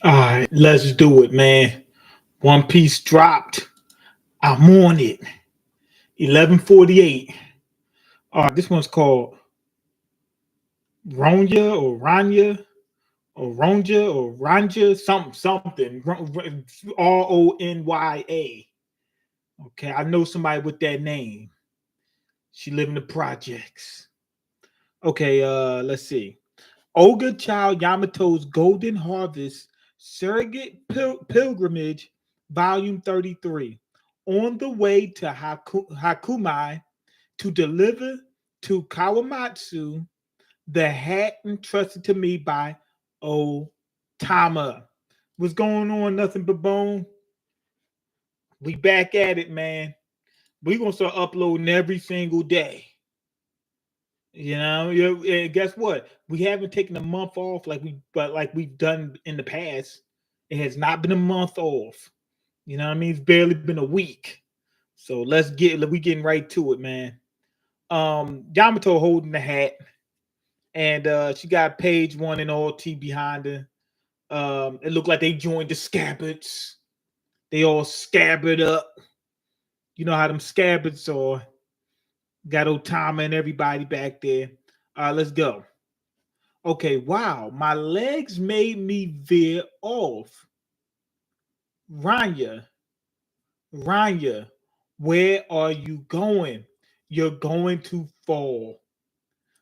All right, let's do it, man. One Piece dropped. I'm on it. 11:48. All right, this one's called Ronya or Ranya or Ronja or Ranja, something. Rony. Okay, I know somebody with that name. She live in the projects. Okay, let's see. Olga Child Yamato's Golden Harvest Surrogate Pilgrimage, Volume 33. On the way to Hakumai to deliver to Kawamatsu the hat entrusted to me by Otama. What's going on? Nothing but bone. We back at it, man. We gonna start uploading every single day. And guess what? We haven't taken a month off like we've done in the past. It has not been a month off. You know what I mean? It's barely been a week. So we getting right to it, man. Yamato holding the hat, and she got page one and all T behind her. It looked like they joined the scabbards. They all scabbard up. You know how them scabbards are. Got Otama and everybody back there. Let's go. Okay, wow. My legs made me veer off. Ranya, Ranya, where are you going? You're going to fall.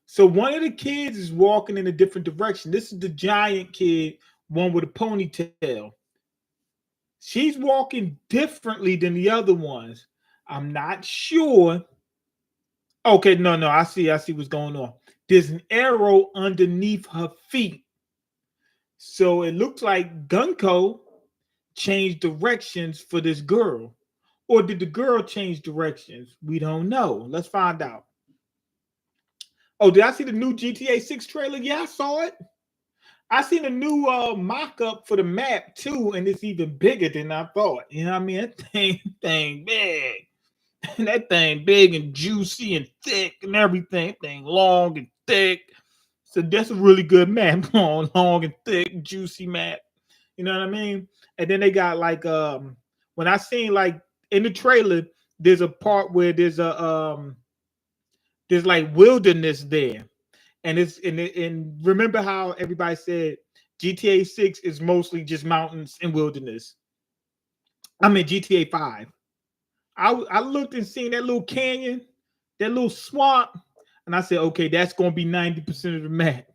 So one of the kids is walking in a different direction. This is the giant kid, one with a ponytail. She's walking differently than the other ones. I'm not sure. Okay, no, I see what's going on. There's an arrow underneath her feet. So it looks like Gunko changed directions for this girl. Or did the girl change directions? We don't know. Let's find out. Oh, did I see the new GTA 6 trailer? Yeah, I saw it. I seen a new mock-up for the map too, and it's even bigger than I thought. You know what I mean? That thing big. That thing big and juicy and thick and everything. That thing long and thick. So that's a really good map. Long and thick, juicy map. You know what I mean? And then they got like when I seen like in the trailer, there's a part where there's like wilderness there. And remember how everybody said GTA 6 is mostly just mountains and wilderness. I mean GTA 5. I looked and seen that little canyon, that little swamp, and I said, okay, that's gonna be 90% of the map.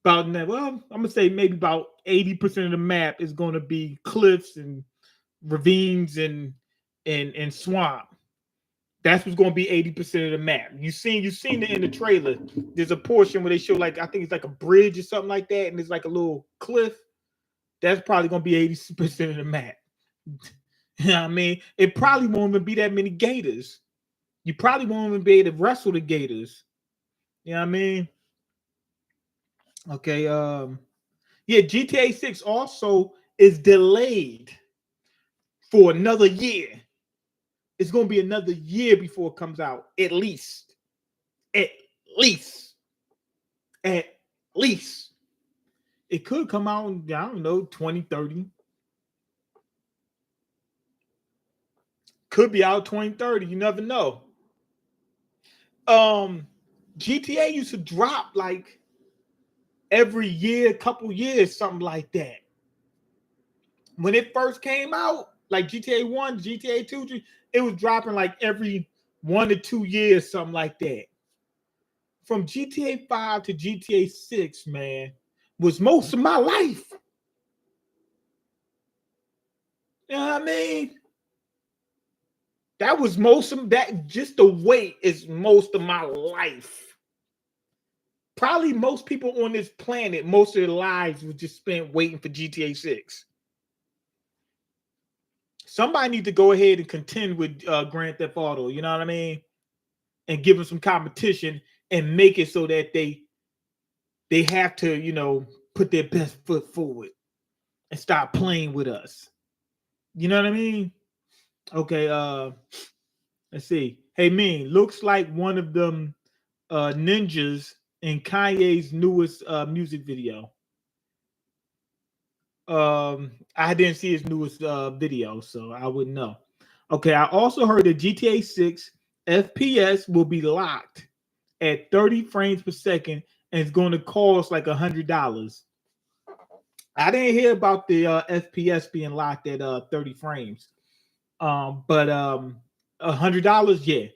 About that, well, I'm gonna say maybe about 80% of the map is gonna be cliffs and ravines and swamp. That's what's gonna be 80% of the map. You seen it in the trailer. There's a portion where they show like I think it's like a bridge or something like that, and there's like a little cliff. That's probably gonna be 80% of the map. You know what I mean? It probably won't even be that many gators. You probably won't even be able to wrestle the gators. You know what I mean? Okay, yeah, GTA 6 also is delayed for another year. It's gonna be another year before it comes out, at least. At least. At least. It could come out in, I don't know, 2030. Could be out 2030. You never know. Um, GTA used to drop like every year, couple years, something like that. When it first came out, like GTA 1, GTA 2, it was dropping like every 1 to 2 years, something like that. From GTA 5 to GTA 6, man, was most of my life. You know what I mean? That was most of that. Just the wait is most of my life. Probably most people on this planet, most of their lives was just spent waiting for GTA 6. Somebody need to go ahead and contend with Grand Theft Auto, you know what I mean? And give them some competition and make it so that they have to, put their best foot forward and stop playing with us. You know what I mean? Okay, let's see. Hey, Mean, looks like one of them ninjas in Kanye's newest music video. I didn't see his newest video, so I wouldn't know. Okay, I also heard that GTA 6 FPS will be locked at 30 frames per second and it's going to cost like $100. I didn't hear about the FPS being locked at 30 frames. But $100, yeah.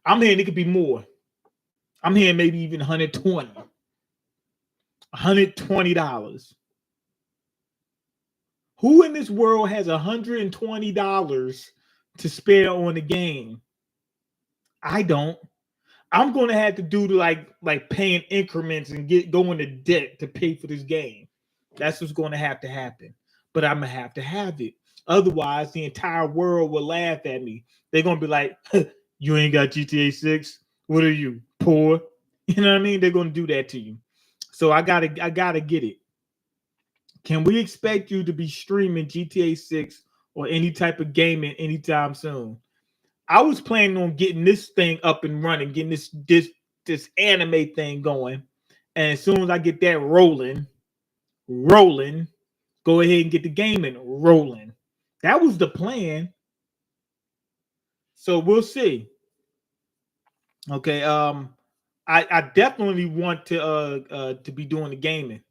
I'm hearing it could be more. I'm hearing maybe even $120. Who in this world has $120 to spare on the game? I don't. I'm gonna have to do like paying increments and go into debt to pay for this game. That's what's gonna have to happen. But I'm gonna have to have it. Otherwise, the entire world will laugh at me. They're gonna be like, "You ain't got GTA 6. What are you, poor?" You know what I mean? They're gonna do that to you. So I gotta get it. Can we expect you to be streaming GTA 6 or any type of gaming anytime soon? I was planning on getting this thing up and running, getting this anime thing going. And as soon as I get that rolling, go ahead and get the gaming rolling. That was the plan. So we'll see. Okay. I definitely want to be doing the gaming.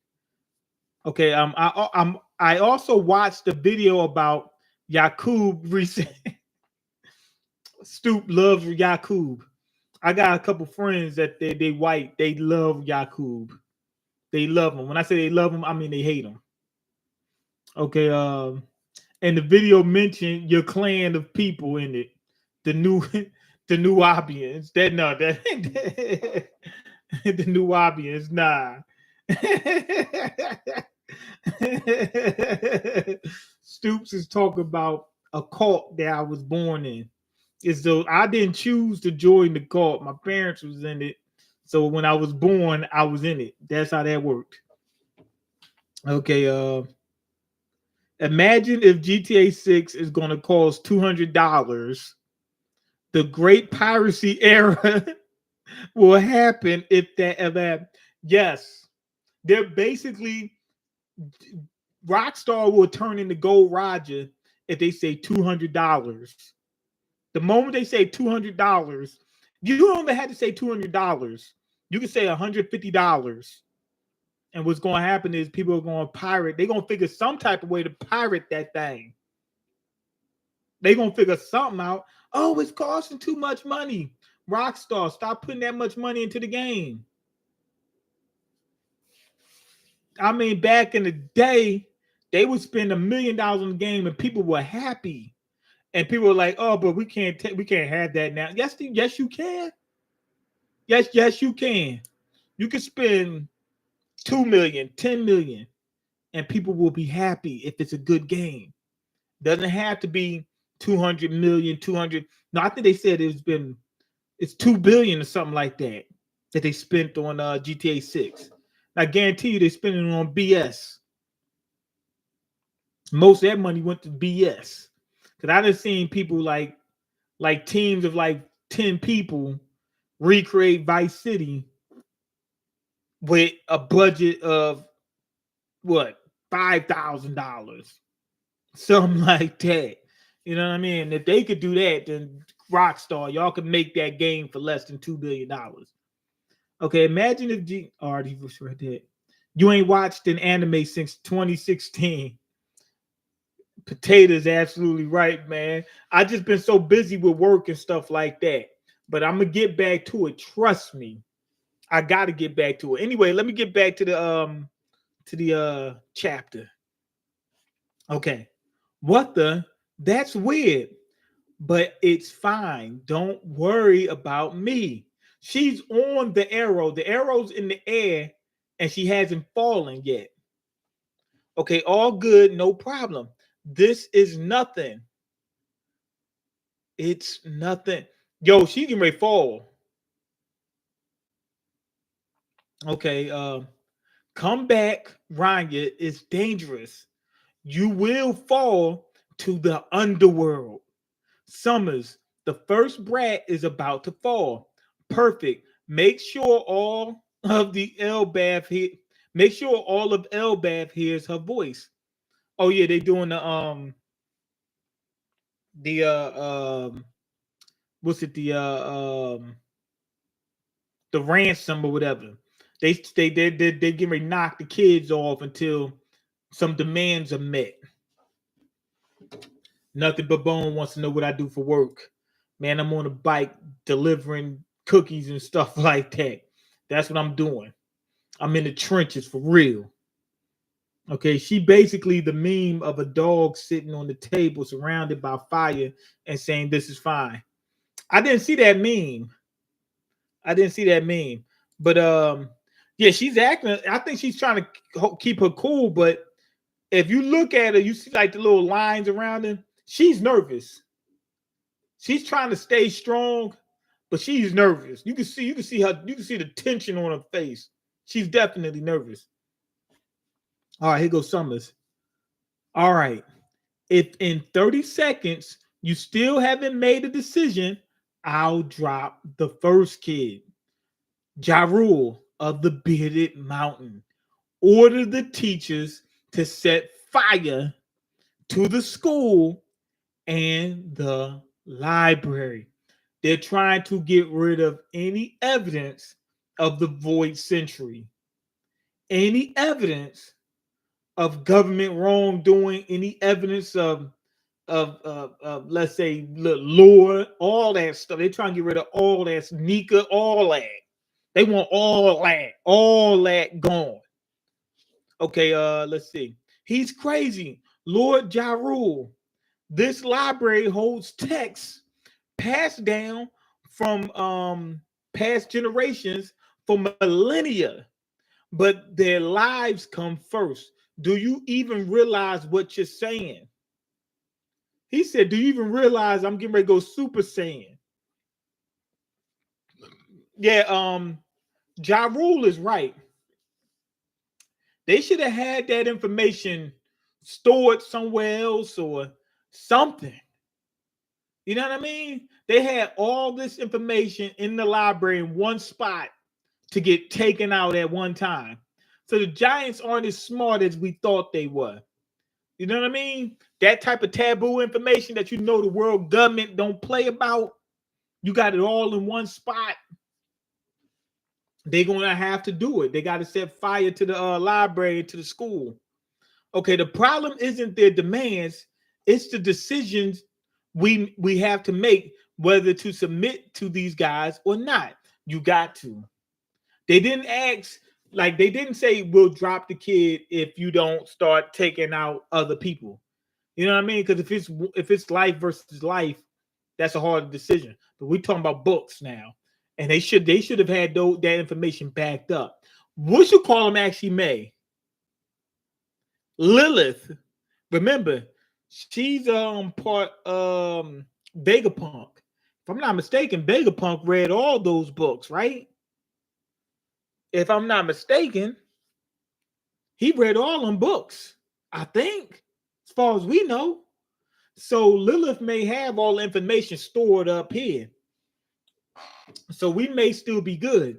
Okay. I also watched the video about Yakub recent. Stoop loves Yakub. I got a couple friends that they white. They love Yakub. They love him. When I say they love him, I mean they hate him. Okay. And the video mentioned your clan of people in it. The new the new Nubians. That no, that the new Nubians. Nah. Stoops is talking about a cult that I was born in. Is though I didn't choose to join the cult. My parents was in it. So when I was born, I was in it. That's how that worked. Okay, imagine if GTA 6 is gonna cost $200. The great piracy era will happen if that ever. Yes, they're basically Rockstar will turn into Gold Roger if they say $200. The moment they say $200, you don't even have to say $200. You can say $150. And what's going to happen is people are going to pirate. They're going to figure some type of way to pirate that thing. They're going to figure something out. Oh, it's costing too much money. Rockstar, stop putting that much money into the game. I mean, back in the day, they would spend $1 million on the game and people were happy. And people were like, "Oh, but we can't have that now." Yes, yes, you can. Yes, you can. You can spend 2 million, 10 million, and people will be happy if it's a good game. Doesn't have to be 200 million, 200. No, I think they said it's 2 billion or something like that they spent on GTA 6. I guarantee you they spending it on BS. Most of that money went to BS. Because I just seen people like teams of like 10 people recreate Vice City with a budget of what, $5,000, something like that. You know what I mean? If they could do that, then Rockstar, y'all could make that game for less than $2 billion. Okay, imagine if already was right there. You ain't watched an anime since 2016. Potatoes, absolutely right, man. I just been so busy with work and stuff like that. But I'm gonna get back to it. Trust me. I gotta get back to it. Anyway, let me get back to the chapter. Okay. What the? That's weird. But it's fine. Don't worry about me. She's on the arrow. The arrow's in the air and she hasn't fallen yet. Okay, all good, no problem. This is nothing. It's nothing. Yo, she can ready to fall. Okay, come back, Ranya. It's dangerous. You will fall to the underworld. Summers, the first brat is about to fall. Perfect. Make sure all of Elbath hears her voice. Oh yeah, they doing the what's it the ransom or whatever. They getting ready to knock the kids off until some demands are met. Nothing but Bone wants to know what I do for work. Man, I'm on a bike delivering cookies and stuff like that. That's what I'm doing. I'm in the trenches for real. Okay, she basically the meme of a dog sitting on the table surrounded by fire and saying this is fine. I didn't see that meme. I didn't see that meme. But yeah, she's acting. I think she's trying to keep her cool, but if you look at her, you see like the little lines around her. She's nervous. She's trying to stay strong, but she's nervous. You can see her, you can see the tension on her face. She's definitely nervous. All right, here goes Summers. All right. If in 30 seconds you still haven't made a decision, I'll drop the first kid. Ja Rule of the Bearded Mountain. Order the teachers to set fire to the school and the library. They're trying to get rid of any evidence of the void century, any evidence of government wrongdoing, any evidence of let's say lore, all that stuff. They're trying to get rid of all that sneaker, all that. They want all that gone. Okay, let's see. He's crazy. Lord Ja Rule. This library holds texts passed down from past generations for millennia, but their lives come first. Do you even realize what you're saying? He said, do you even realize I'm getting ready to go Super Saiyan? Yeah, Ja Rule is right. They should have had that information stored somewhere else or something. You know what I mean? They had all this information in the library in one spot to get taken out at one time. So the Giants aren't as smart as we thought they were. You know what I mean? That type of taboo information that you know the world government don't play about, you got it all in one spot. They're gonna have to do it. They got to set fire to the library, to the school. Okay, the problem isn't their demands; it's the decisions we have to make whether to submit to these guys or not. You got to. They didn't ask, like they didn't say we'll drop the kid if you don't start taking out other people. You know what I mean? Because if it's life versus life, that's a hard decision. But we're talking about books now, and they should have had that information backed up. What you call them actually May Lilith. Remember, she's part Vegapunk. If I'm not mistaken, Vegapunk read all those books, right? If I'm not mistaken, he read all them books. I think, as far as we know. So Lilith may have all the information stored up here. So we may still be good.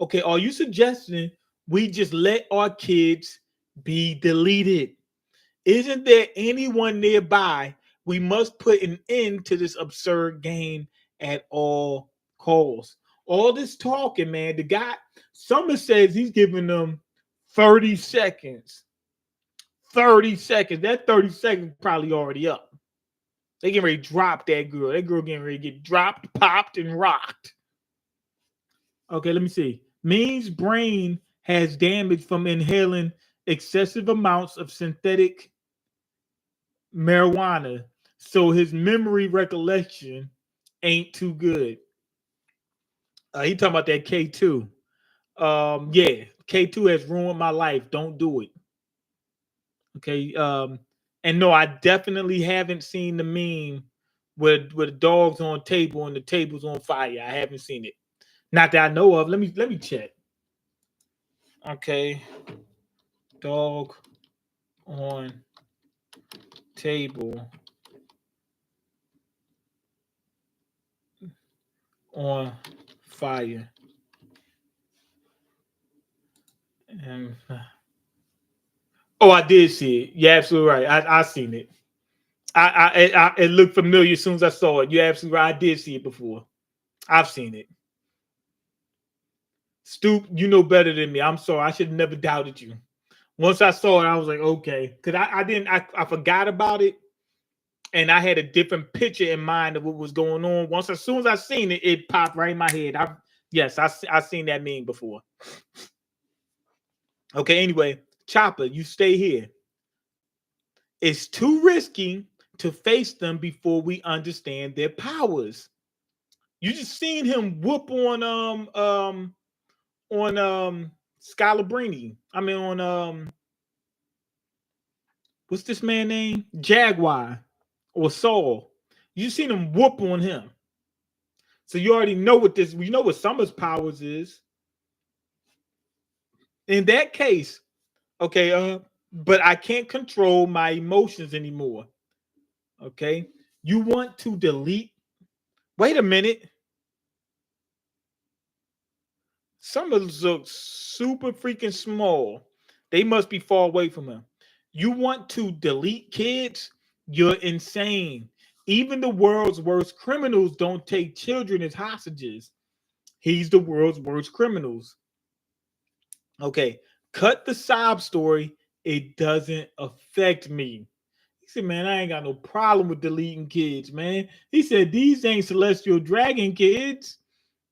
Okay, are you suggesting we just let our kids be deleted? Isn't there anyone nearby? We must put an end to this absurd game at all costs. All this talking, man. The guy, Summer says he's giving them 30 seconds. 30 seconds. That 30 seconds probably already up. They getting ready to drop that girl. That girl getting ready to get dropped, popped, and rocked. Okay, let me see. Mean's brain has damage from inhaling excessive amounts of synthetic marijuana, so his memory recollection ain't too good. He talking about that K2. Yeah, K2 has ruined my life. Don't do it. Okay. And no, I definitely haven't seen the meme with the dogs on table and the table's on fire. I haven't seen it. Not that I know of. Let me check. Okay. Dog on table on fire. And Oh, I did see it. You're absolutely right. I seen it. It looked familiar as soon as I saw it. You're absolutely right. I did see it before. I've seen it. Stoop, you know better than me. I'm sorry. I should have never doubted you. Once I saw it, I was like, okay. Because I forgot about it. And I had a different picture in mind of what was going on. As soon as I seen it, it popped right in my head. I seen that meme before. Okay, anyway, Chopper, you stay here. It's too risky to face them before we understand their powers. You just seen him whoop on Scalabrini. I mean on what's this man name? Jaguar or Saul. You seen him whoop on him. So you already know what this, you know what Summer's powers is. In that case, okay, but I can't control my emotions anymore. Okay. You want to delete. Wait a minute. Summer looks super freaking small. They must be far away from him. You want to delete kids? You're insane. Even the world's worst criminals don't take children as hostages. He's the world's worst criminals. Okay, cut the sob story. It doesn't affect me. He said, man, I ain't got no problem with deleting kids, man. He said, these ain't celestial dragon kids.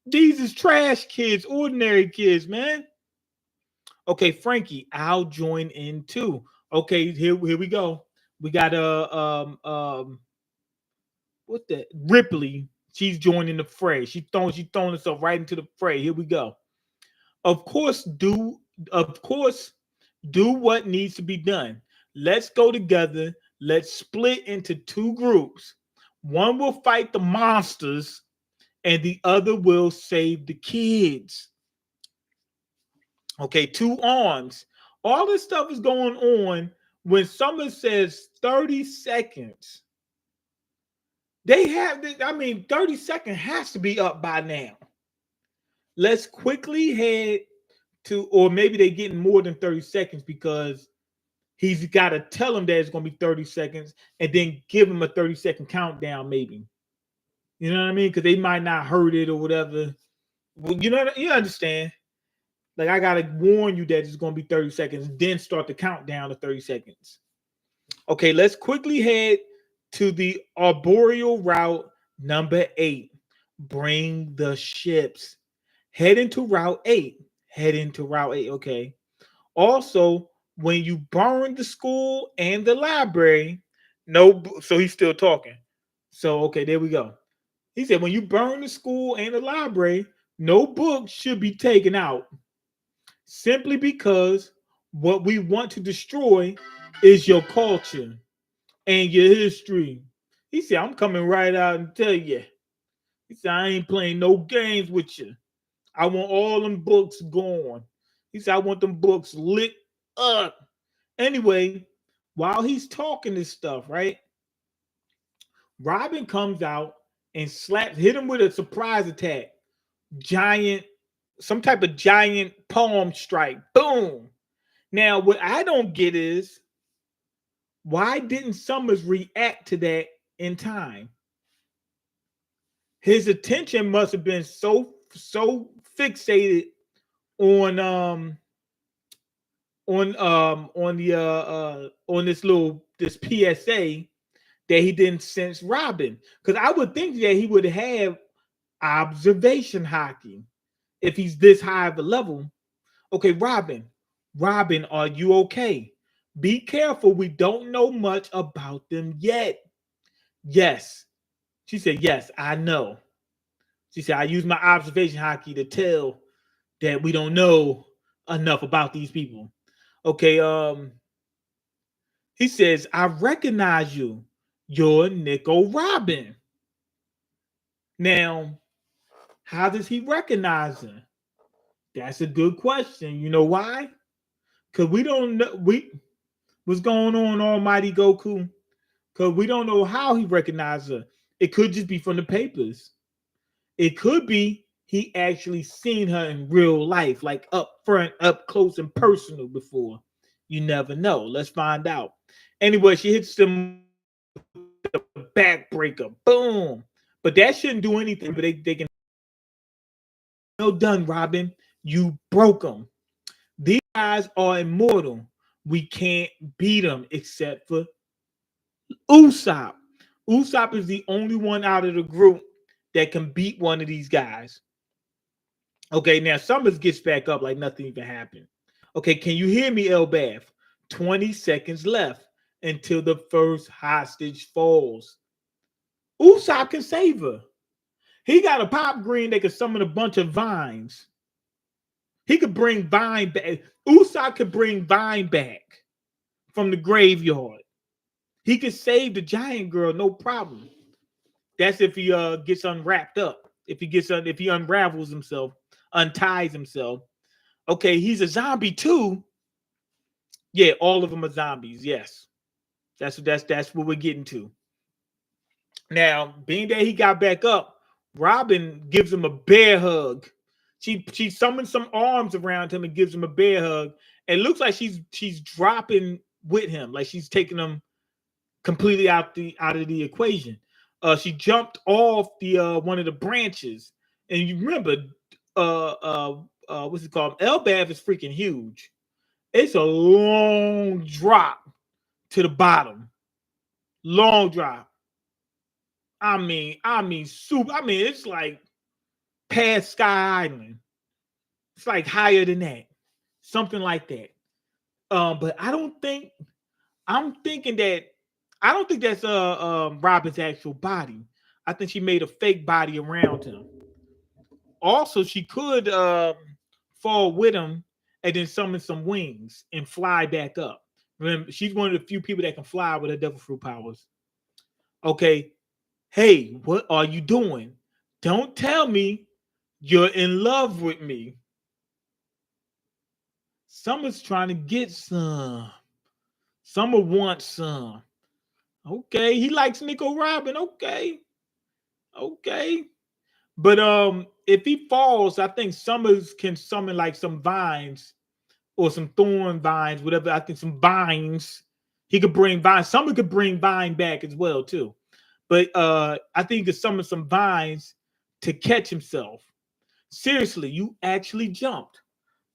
These is trash kids, ordinary kids, man. Okay, Frankie, I'll join in too. Okay, here we go. We got what the Ripley. She's joining the fray. She's throwing herself right into the fray. Here we go. Of course, of course, do what needs to be done. Let's go together. Let's split into two groups. One will fight the monsters, and the other will save the kids. Okay, two arms. All this stuff is going on when someone says 30 seconds. They have this, I mean, 30 seconds has to be up by now. Let's quickly head to, or maybe they're getting more than 30 seconds because he's got to tell them that it's going to be 30 seconds and then give them a 30-second countdown, maybe. You know what I mean? Because they might not heard it or whatever. Well, you understand. Like, I gotta warn you that it's gonna be 30 seconds, then start the countdown to 30 seconds. Okay, let's quickly head to the arboreal route number 8. Bring the ships. Head into route 8. Head into route 8. Okay. Also, when you burn the school and the library, no, so he's still talking. So, okay, there we go. He said, when you burn the school and the library, no books should be taken out. Simply because what we want to destroy is your culture and your history. He said, I'm coming right out and tell you. He said, I ain't playing no games with you. I want all them books gone. He said, I want them books lit up. Anyway, while he's talking this stuff, right? Robin comes out and hit him with a surprise attack. Some type of giant palm strike. Boom. Now, what I don't get is why didn't Summers react to that in time? His attention must have been so fixated on this PSA that he didn't sense Robin. Because I would think that he would have observation hockey if he's this high of a level. Okay, Robin, are you okay? Be careful. We don't know much about them yet. Yes. She said, yes, I know. She said, I use my observation hockey to tell that we don't know enough about these people. Okay, he says, I recognize you. You're Nico Robin. Now, how does he recognize her? That's a good question. You know why? Because we don't know what's going on, Almighty Goku. Because we don't know how he recognized her. It could just be from the papers. It could be he actually seen her in real life, like up front, up close and personal before. You never know. Let's find out. Anyway, she hits them with the backbreaker. Boom. But that shouldn't do anything. But they can. Well done, Robin. You broke them. These guys are immortal. We can't beat them except for Usopp. Usopp is the only one out of the group that can beat one of these guys. Okay, now Summers gets back up like nothing even happened. Okay, can you hear me, Elbath? 20 seconds left until the first hostage falls. Usopp can save her. He got a pop green that can summon a bunch of vines. He could bring Vine back. Usopp could bring Vine back from the graveyard. He could save the giant girl, no problem. That's if he gets unwrapped up. If he unravels himself, unties himself. Okay, he's a zombie too. Yeah, all of them are zombies. Yes, that's what we're getting to. Now, being that he got back up, Robin gives him a bear hug. She summons some arms around him and gives him a bear hug. It looks like she's dropping with him, like she's taking him completely out of the equation. She jumped off the one of the branches, and you remember, what's it called? Elbath is freaking huge. It's a long drop to the bottom, long drop. Soup. It's like past Sky Island. It's like higher than that, something like that. But I'm thinking that I don't think that's Robin's actual body. I think she made a fake body around him. Also, she could fall with him and then summon some wings and fly back up. Remember, she's one of the few people that can fly with her devil fruit powers. Okay, hey, what are you doing? Don't tell me you're in love with me. Summer's trying to get some. Summer wants some. Okay, he likes Nico Robin. Okay. But if he falls, I think Summers can summon like some vines or some thorn vines, whatever. I think some vines. He could bring vine. Summer could bring vine back as well too. But I think he could summon some vines to catch himself. Seriously, you actually jumped.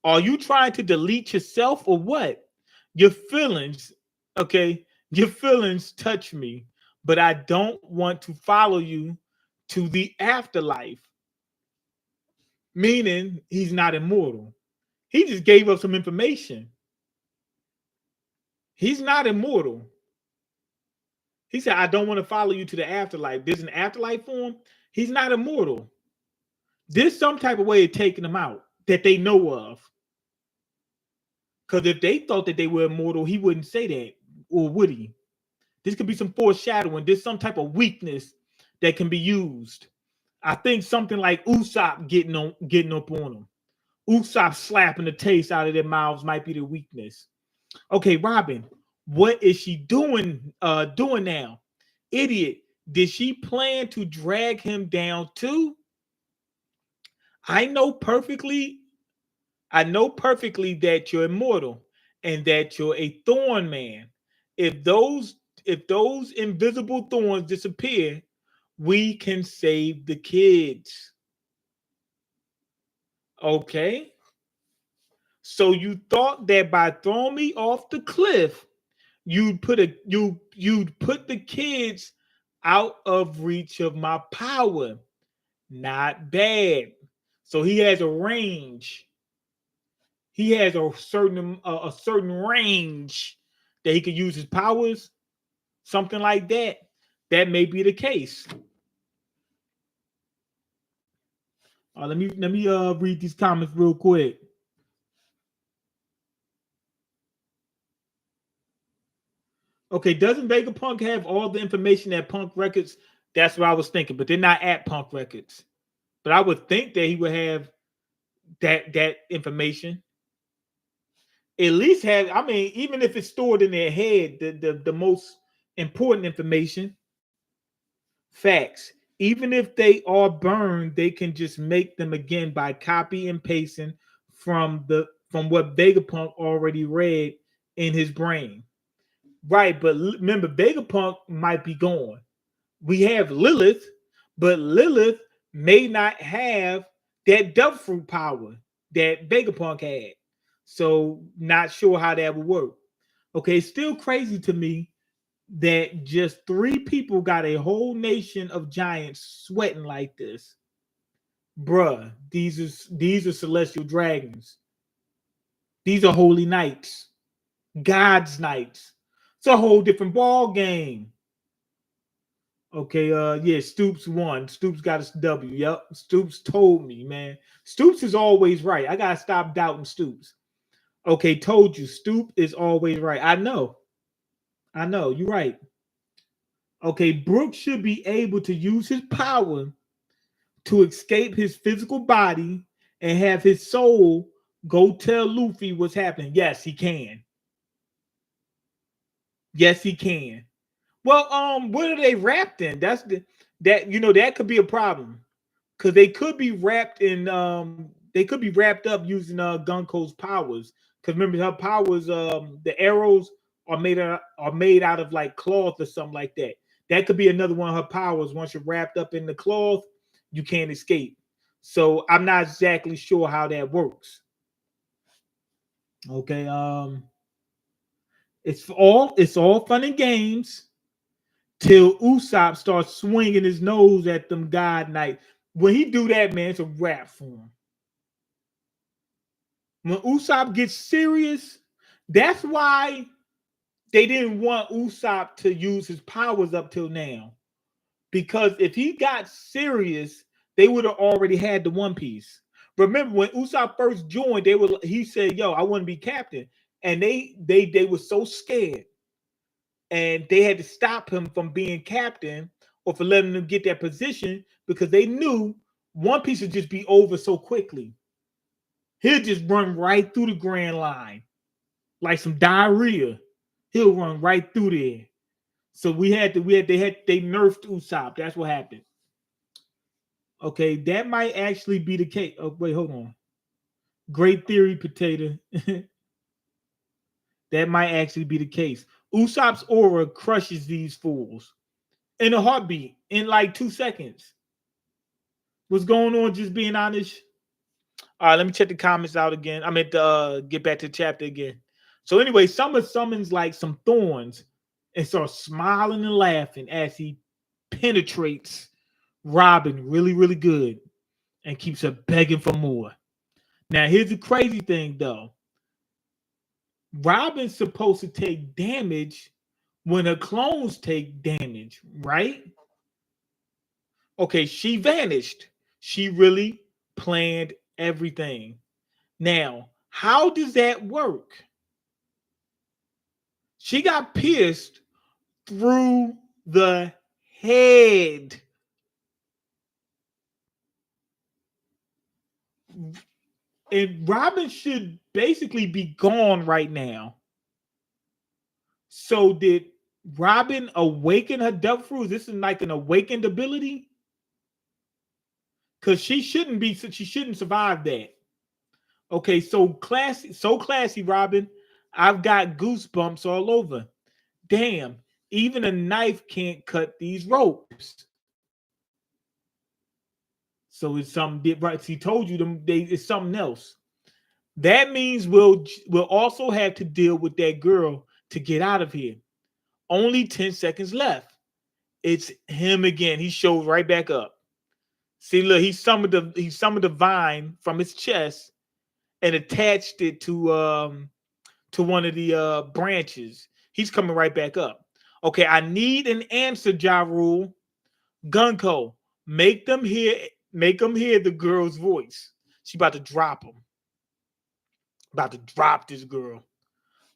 Are you trying to delete yourself or what? Your feelings, okay? Your feelings touch me, but I don't want to follow you to the afterlife. Meaning he's not immortal. He just gave us some information. He's not immortal. He said, I don't want to follow you to the afterlife. There's an afterlife for him. He's not immortal. There's some type of way of taking him out that they know of. Because if they thought that they were immortal, he wouldn't say that, or would he? This could be some foreshadowing. There's some type of weakness that can be used. I think something like Usopp getting up on them. Usopp slapping the taste out of their mouths might be the weakness. Okay, Robin, what is she doing now? Idiot, did she plan to drag him down too? I know perfectly that you're immortal and that you're a thorn man. If those invisible thorns disappear, we can save the kids. Okay. So you thought that by throwing me off the cliff, you'd put the kids out of reach of my power. Not bad. So he has a range. He has a certain range that he could use his powers, something like that. That may be the case. Let me read these comments real quick. Okay, doesn't Vegapunk have all the information at Punk Records? That's what I was thinking, but they're not at Punk Records. But I would think that he would have that information. At least have, even if it's stored in their head, the most important information. Facts. Even if they are burned, they can just make them again by copy and pasting from what Vegapunk already read in his brain. Right, but remember, Vegapunk might be gone. We have Lilith, but Lilith may not have that devil fruit power that Vegapunk had. So not sure how that would work. Okay, it's still crazy to me that just three people got a whole nation of giants sweating like this. Bruh, these are celestial dragons. These are holy knights, God's knights. It's a whole different ball game. Okay, yeah, Stoops won. Stoops got his W. Yep. Stoops told me, man. Stoops is always right. I gotta stop doubting Stoops. Okay, told you, Stoop is always right. I know. I know, you're right. Okay, Brooks should be able to use his power to escape his physical body and have his soul go tell Luffy what's happening. Yes, he can. Yes, he can. Well, what are they wrapped in? That's that that could be a problem because they could be wrapped in they could be wrapped up using Gunko's powers. Because remember, her powers, the arrows are made out of like cloth or something like that. That could be another one of her powers. Once you're wrapped up in the cloth, you can't escape. So I'm not exactly sure how that works. Okay, it's all fun and games till Usopp starts swinging his nose at them God Knights. When he do that, man, it's a wrap for him. When Usopp gets serious, that's why they didn't want Usopp to use his powers up till now. Because if he got serious, they would have already had the One Piece. Remember when Usopp first joined, he said, "Yo, I want to be captain," and they were so scared, and they had to stop him from being captain or for letting him get that position because they knew One Piece would just be over so quickly. He'll just run right through the Grand Line like some diarrhea. He'll run right through there. So they nerfed Usopp. That's what happened. Okay, that might actually be the case. Oh, wait, hold on. Great theory, potato. That might actually be the case. Usopp's aura crushes these fools in a heartbeat in like 2 seconds. What's going on? Just being honest. All right, let me check the comments out again. I meant to get back to the chapter again. So anyway, Summer summons like some thorns and starts smiling and laughing as he penetrates Robin really, really good and keeps her begging for more. Now, here's the crazy thing though. Robin's supposed to take damage when her clones take damage, right? Okay, she vanished. She really planned everything. Now, how does that work? She got pierced through the head. And Robin should basically be gone right now. So did Robin awaken her duck fruit? This is like an awakened ability? Because she shouldn't survive that. Okay, so classy, Robin. I've got goosebumps all over. Damn, even a knife can't cut these ropes. So it's something right. He told you it's something else. That means we'll also have to deal with that girl to get out of here. Only 10 seconds left. It's him again. He shows right back up. See, look, he summoned the vine from his chest and attached it to one of the branches. He's coming right back up. Okay, I need an answer, Ja Rule. Gunko, make them hear the girl's voice. She about to drop him. About to drop this girl.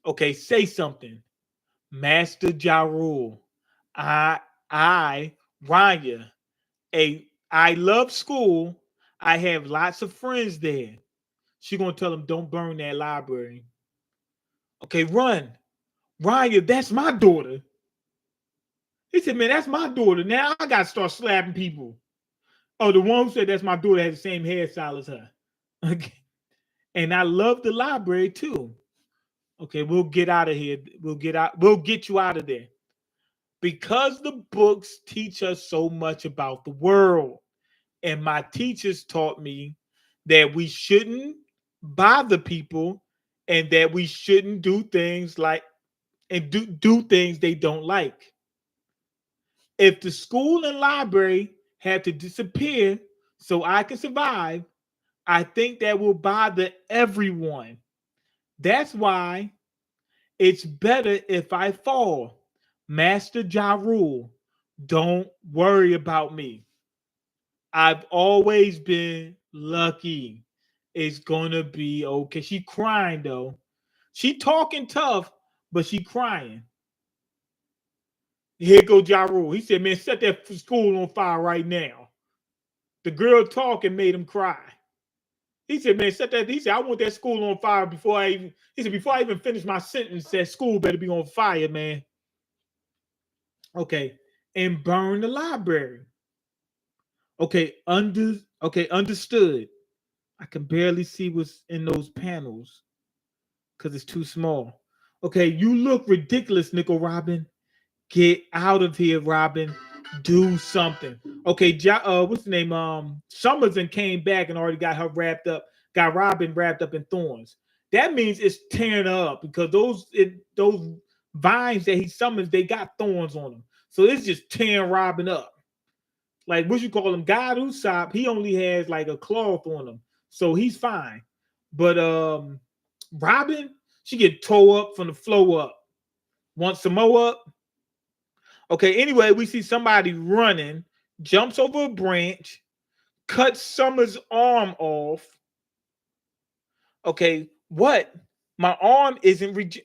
Okay, say something. Master Ja Rule. I Raya. I love school. I have lots of friends there. She gonna tell him don't burn that library. Okay, run. Raya, that's my daughter. He said, man, that's my daughter. Now I gotta start slapping people. Oh, the one who said that's my daughter has the same hairstyle as her. Okay. And I love the library too. Okay, we'll get out of here. We'll get out. We'll get you out of there because the books teach us so much about the world. And my teachers taught me that we shouldn't bother people and that we shouldn't do things like and do things they don't like. If the school and library had to disappear so I can survive, I think that will bother everyone. That's why it's better if I fall. Master Ja Rule, don't worry about me. I've always been lucky. It's gonna be okay. She crying though. She talking tough, but she crying. Here go Ja Rule. He said, "Man, set that school on fire right now." The girl talking made him cry. He said, "Man, set that." He said, "I want that school on fire before I even." He said, "Before I even finish my sentence, that school better be on fire, man." Okay, and burn the library. Understood. I can barely see what's in those panels because it's too small. Okay, you look ridiculous, Nickel Robin. Get out of here, Robin. Do something. Okay, what's the name? Summers and came back and already got her wrapped up. Got Robin wrapped up in thorns. That means it's tearing her up because those vines that he summons, they got thorns on them. So it's just tearing Robin up. Like what you call him, God Usopp, he only has like a cloth on him, so he's fine. But Robin, she get tore up from the flow up. Want some more up? Okay, anyway, we see somebody running, jumps over a branch, cuts Summer's arm off. Okay, what? My arm isn't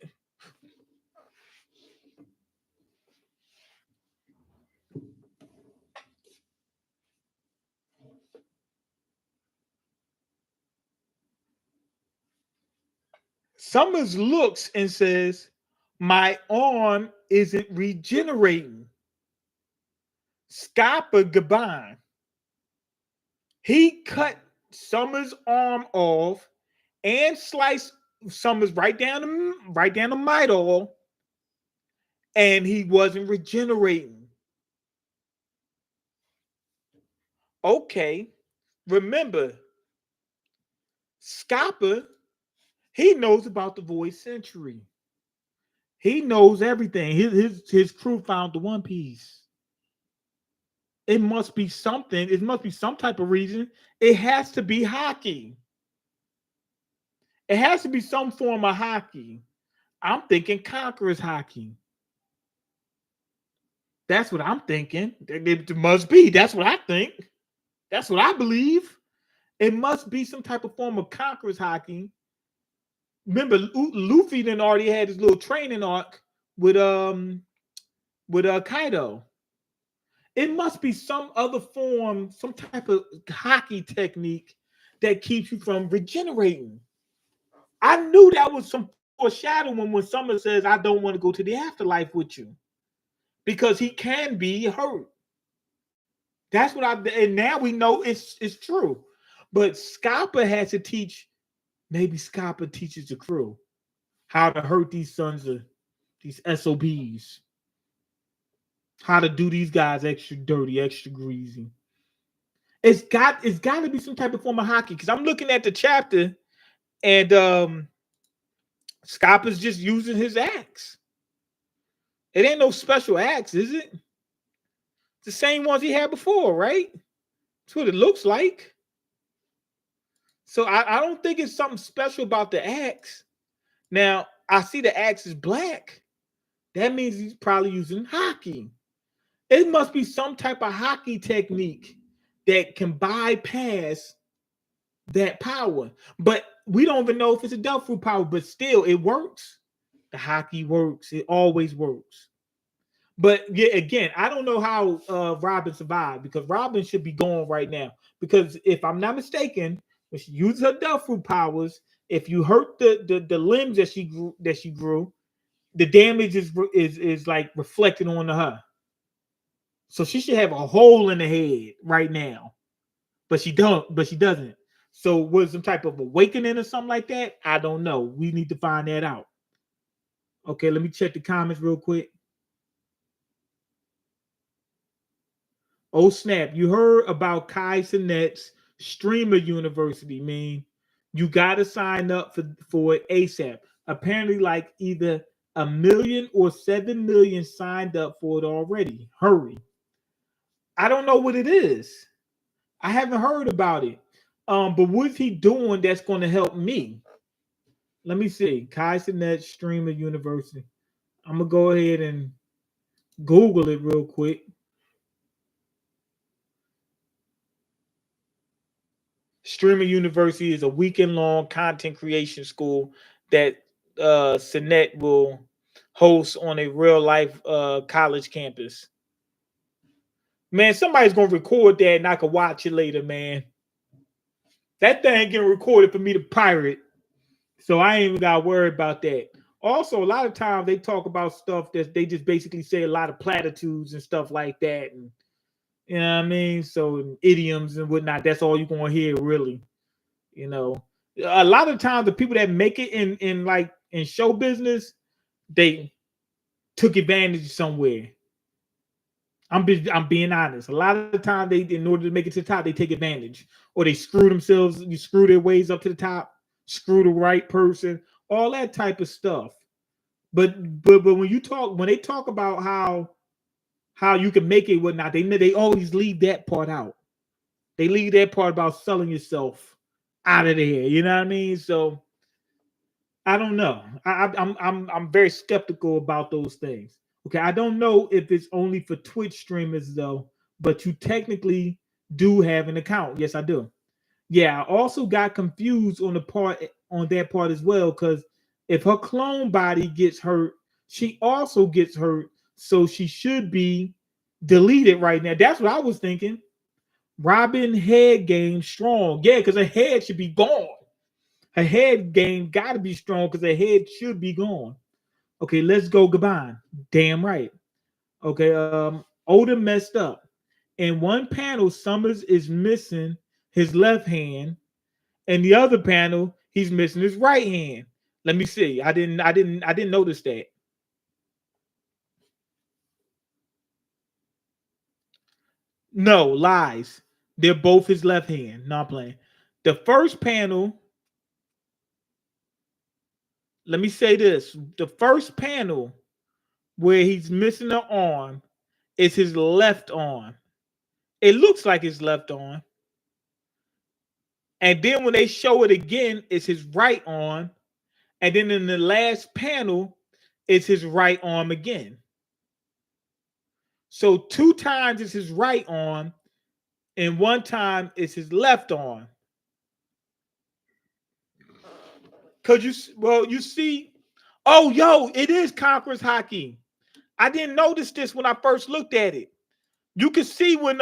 Summers looks and says, "My arm isn't regenerating." Scapa Gabon. He cut Summers' arm off and sliced Summers right down the middle, and he wasn't regenerating. Okay, remember, Scapa, he knows about the Void Century. He knows everything. His crew found the One Piece. It must be something. It must be some type of reason. It has to be hockey. It has to be some form of hockey. I'm thinking Conqueror's hockey. That's what I'm thinking. It must be. That's what I think. That's what I believe. It must be some type of form of Conqueror's hockey. Remember, Luffy then already had his little training arc with Kaido. It must be some other form, some type of hockey technique that keeps you from regenerating. I knew that was some foreshadowing when Summer says, "I don't want to go to the afterlife with you," because he can be hurt. That's what and now we know it's true. But Scapa had to teach. Maybe Scapa teaches the crew how to hurt these sons of these SOBs, how to do these guys extra dirty, extra greasy. It's got to be some type of form of hockey because I'm looking at the chapter and Scapa's just using his axe. It ain't no special axe, is it? It's the same ones he had before, right? That's what it looks like. So I don't think it's something special about the axe. Now I see the axe is black. That means he's probably using hockey. It must be some type of hockey technique that can bypass that power. But we don't even know if it's a devil fruit power, but still it works. The hockey works. It always works. But yeah, again, I don't know how Robin survived because Robin should be gone right now. Because if I'm not mistaken, when she uses her devil fruit powers, if you hurt the limbs that she grew, the damage is like reflected onto her. So she should have a hole in the head right now. But she doesn't. So was some type of awakening or something like that? I don't know. We need to find that out. Okay, let me check the comments real quick. Oh snap! You heard about Kai Sinet's Streamer University? Man, you got to sign up for it ASAP. Apparently, like either a million or 7 million signed up for it already. Hurry! I don't know what it is. I haven't heard about it. But what's he doing that's going to help me? Let me see. Kai Sinet Streamer University. I'm gonna go ahead and Google it real quick. Streamer University is a weekend long content creation school that Sinet will host on a real life college campus. Man, somebody's gonna record that and I can watch it later, man. That thing getting recorded for me to pirate. So I ain't even gotta worry about that. Also, a lot of times they talk about stuff that they just basically say a lot of platitudes and stuff like that. And you know what I mean? So idioms and whatnot. That's all you're gonna hear, really. You know, a lot of times the people that make it in like in show business, they took advantage somewhere. I'm being honest. A lot of the time they, in order to make it to the top, they take advantage or they screw themselves. You screw their ways up to the top, screw the right person, all that type of stuff. But when they talk about how you can make it, whatnot, they always leave that part out. They leave that part about selling yourself out of there. You know what I mean? So I don't know. I'm very skeptical about those things. Okay, I don't know if it's only for Twitch streamers though, but you technically do have an account. Yes, I do. Yeah, I also got confused on that part as well because if her clone body gets hurt, she also gets hurt, so she should be deleted right now. That's what I was thinking. Robin head game strong, yeah, because her head should be gone. Her head game got to be strong because her head should be gone. Okay, let's go Gabon. Damn right. Okay, Oda messed up. In one panel, Summers is missing his left hand, and the other panel, he's missing his right hand. Let me see. I didn't notice that. No, lies. They're both his left hand. Not playing. The first panel, let me say this. The first panel where he's missing an arm is his left arm. It looks like his left arm. And then when they show it again, it's his right arm. And then in the last panel, it's his right arm again. So 2 times it's his right arm, and 1 time it's his left arm. Cause you see, oh yo, it is Conqueror's hockey. I didn't notice this when I first looked at it. You can see when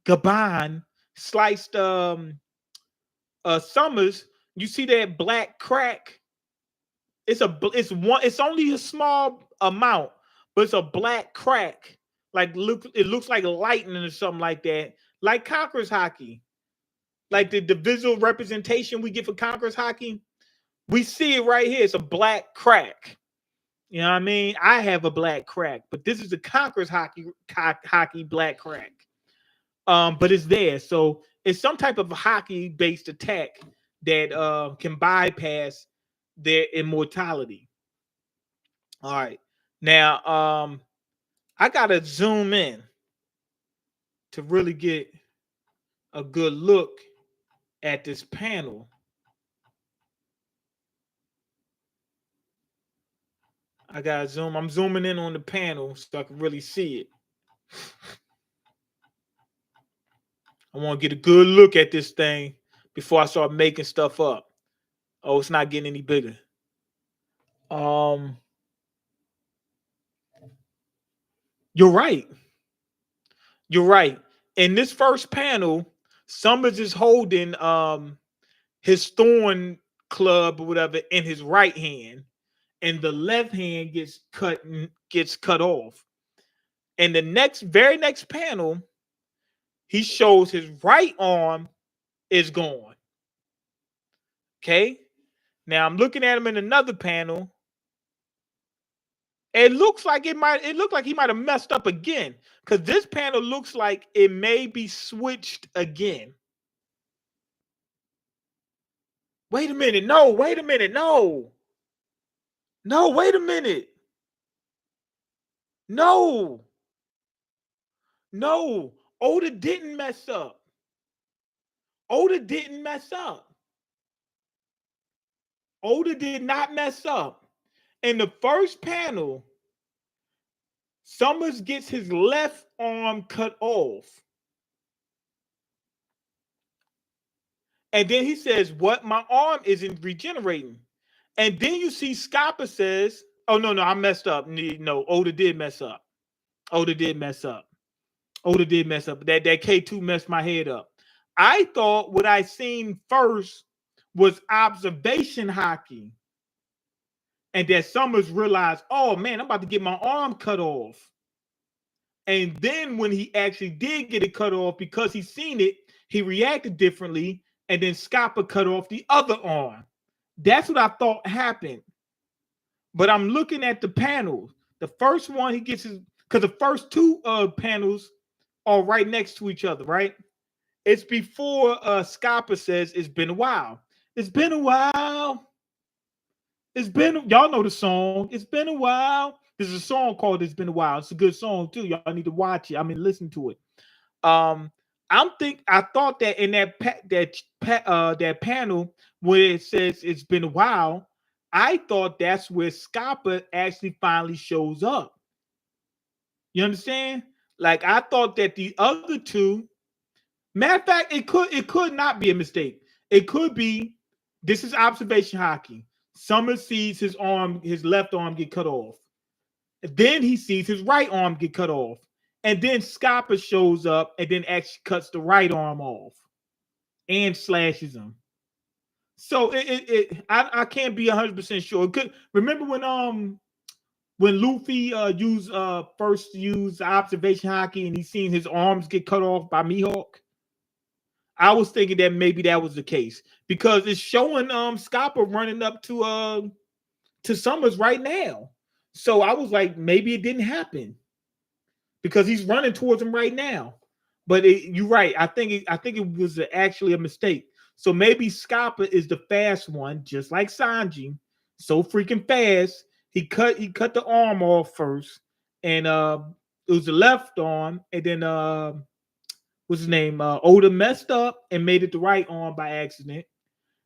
Gabon sliced Summers, you see that black crack. It's only a small amount, but it's a black crack. Like it looks like lightning or something like that. Like Conqueror's hockey. Like the visual representation we get for Conqueror's hockey. We see it right here. It's a black crack. You know what I mean? I have a black crack, but this is a Conqueror's hockey black crack. But it's there. So it's some type of hockey-based attack that can bypass their immortality. All right. Now, I gotta zoom in to really get a good look at this panel. I gotta zoom. I'm zooming in on the panel so I can really see it. I want to get a good look at this thing before I start making stuff up. Oh, it's not getting any bigger. Um, you're right. You're right. In this first panel, Summers is holding his thorn club or whatever in his right hand, and the left hand gets cut off. And the very next panel, he shows his right arm is gone. Okay. Now I'm looking at him in another panel. It looks like it looked like he might have messed up again. Because this panel looks like it may be switched again. Wait a minute. No, wait a minute. No. No, wait a minute. No. No. Oda didn't mess up. Oda didn't mess up. Oda did not mess up. In the first panel, Summers gets his left arm cut off. And then he says, "What? My arm isn't regenerating." And then you see Scappa says, "Oh, no, I messed up." No, Oda did mess up. Oda did mess up. Oda did mess up. That K2 messed my head up. I thought what I seen first was observation hockey. And that Summers realized, oh man, I'm about to get my arm cut off. And then when he actually did get it cut off, because he seen it, he reacted differently. And then Scappa cut off the other arm. That's what I thought happened. But I'm looking at the panels. The first one, he gets his, because the first two panels are right next to each other, right? It's before Scappa says, "It's been a while. It's been a while. It's been," y'all know the song. "It's been a while." There's a song called "It's Been a While." It's a good song too. Y'all need to watch it. I mean, listen to it. I thought that in that panel where it says "It's been a while," I thought that's where Scappa actually finally shows up. You understand? Like, I thought that the other two, matter of fact, it could not be a mistake. It could be, this is observation hockey. Summers sees his left arm get cut off. Then he sees his right arm get cut off. And then Scappa shows up and then actually cuts the right arm off and slashes him. So I can't be 100% sure. It could, remember when Luffy first used observation hockey and he seen his arms get cut off by Mihawk? I was thinking that maybe that was the case, because it's showing Scappa running up to Summers right now. So I was like, maybe it didn't happen, because he's running towards him right now. But you're right. I think it was actually a mistake. So maybe Scappa is the fast one, just like Sanji. So freaking fast. He cut the arm off first, and it was the left arm, and then what's his name? Oda messed up and made it the right arm by accident,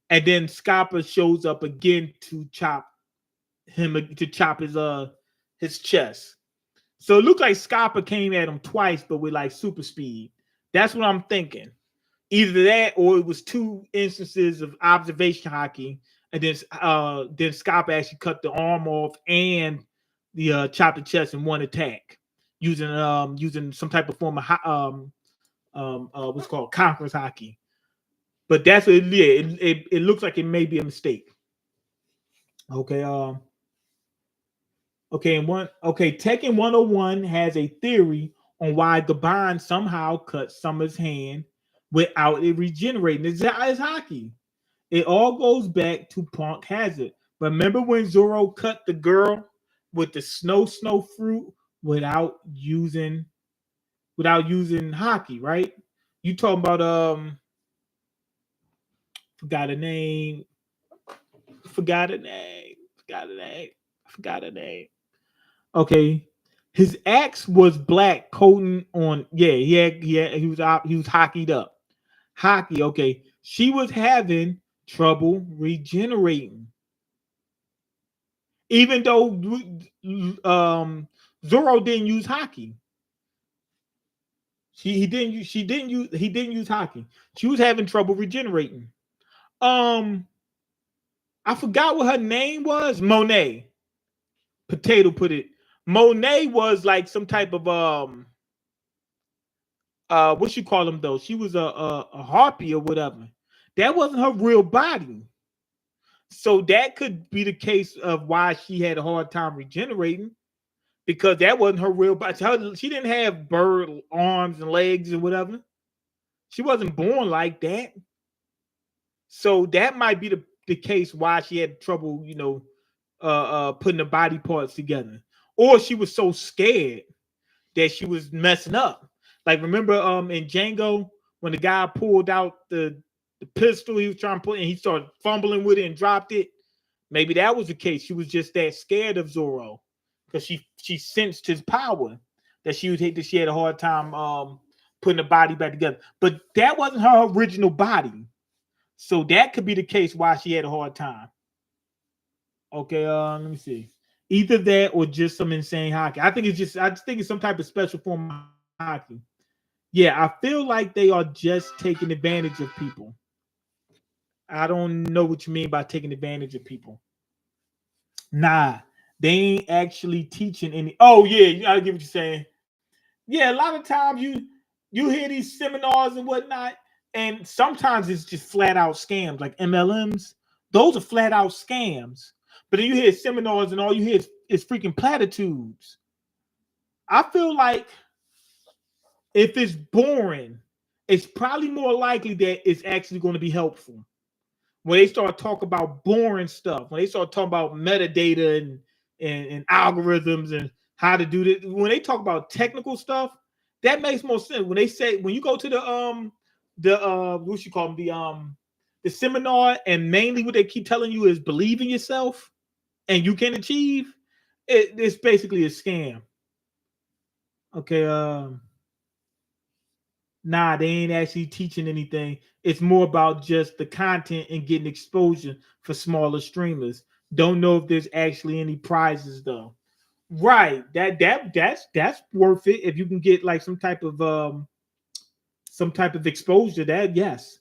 and then Scappa shows up again to chop his chest. So it looked like Scappa came at him twice, but with like super speed. That's what I'm thinking. Either that, or it was two instances of observation hockey, and then Scappa actually cut the arm off and the chopped the chest in one attack using some type of form of what's called conference hockey. But that's what it looks like it may be a mistake. Okay. Tekken 101 has a theory on why Gaban somehow cut Summer's hand without it regenerating. It's hockey. It all goes back to Punk Hazard. Remember when Zoro cut the girl with the snow fruit without using hockey, right? You talking about forgot a name. Okay. His axe was black coating on. Yeah, he was hockeyed up. Hockey, okay. She was having trouble regenerating. Even though Zoro didn't use hockey. He didn't use hockey. She was having trouble regenerating. I forgot what her name was. Monet. Potato put it. Monet was like some type of what you call them though? She was a harpy or whatever. That wasn't her real body. So that could be the case of why she had a hard time regenerating, because that wasn't her real body. She didn't have bird arms and legs or whatever. She wasn't born like that. So that might be the case why she had trouble, putting the body parts together. or she was so scared that she was messing up. Like remember in Django when the guy pulled out the pistol he was trying to put and he started fumbling with it and dropped it. Maybe that was the case. She was just that scared of Zoro because she sensed his power that she had a hard time putting the body back together. But that wasn't her original body. So that could be the case why she had a hard time. Okay, let me see. Either that or just some insane hockey. I just think it's some type of special form of hockey. Yeah, I feel like they are just taking advantage of people. I don't know what you mean by taking advantage of people. Nah, they ain't actually teaching any. Oh yeah, I get what you're saying. Yeah, a lot of times you hear these seminars and whatnot, and sometimes it's just flat out scams like MLMs. Those are flat out scams. But then you hear seminars and all you hear is freaking platitudes. I feel like if it's boring, it's probably more likely that it's actually going to be helpful. When they start talking about boring stuff, when they start talking about metadata and algorithms and how to do this, when they talk about technical stuff, that makes more sense. When they say when you go to the what you call them the seminar and mainly what they keep telling you is believe in yourself and you can achieve, it's basically a scam. Okay, nah, they ain't actually teaching anything. It's more about just the content and getting exposure for smaller streamers. Don't know if there's actually any prizes though. Right. That's worth it if you can get like some type of exposure. That yes.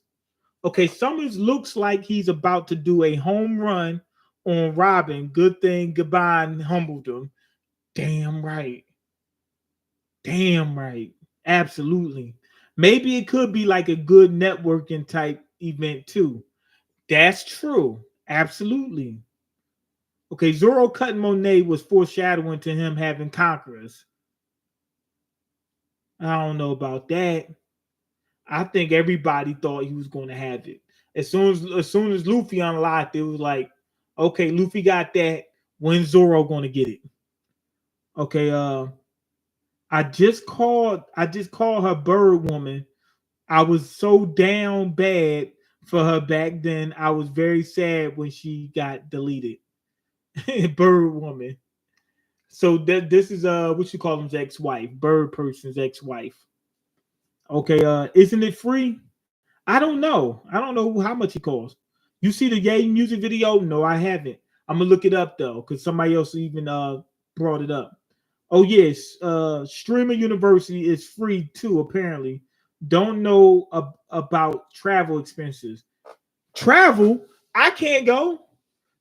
Okay, Summers looks like he's about to do a home run on Robin. Good thing goodbye and humbled him. Damn right. Damn right. Absolutely. Maybe it could be like a good networking type event too. That's true. Absolutely. Okay, Zoro cutting Monet was foreshadowing to him having conquerors. I don't know about that. I think everybody thought he was going to have it. As soon as Luffy unlocked it, was like, okay, Luffy got that. When's Zoro going to get it? Okay, I just called her bird woman. I was so down bad for her back then. I was very sad when she got deleted. Bird woman. So this is what you call him's ex-wife, bird person's ex-wife. Okay, isn't it free? I don't know. I don't know how much it costs. You see the Yay music video? No, I haven't. I'm gonna look it up though, because somebody else even brought it up. Oh yes, Streamer University is free too. Apparently, don't know about travel expenses. Travel? I can't go.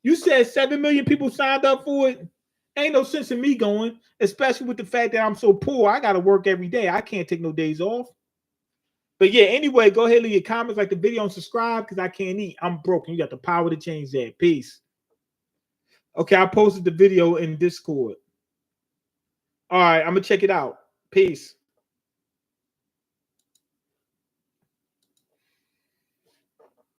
You said 7 million people signed up for it. Ain't no sense in me going, especially with the fact that I'm so poor. I gotta work every day. I can't take no days off. But yeah, anyway, go ahead and leave your comments, like the video, and subscribe because I can't eat. I'm broken. You got the power to change that. Peace. Okay, I posted the video in Discord. All right, I'm gonna check it out. Peace.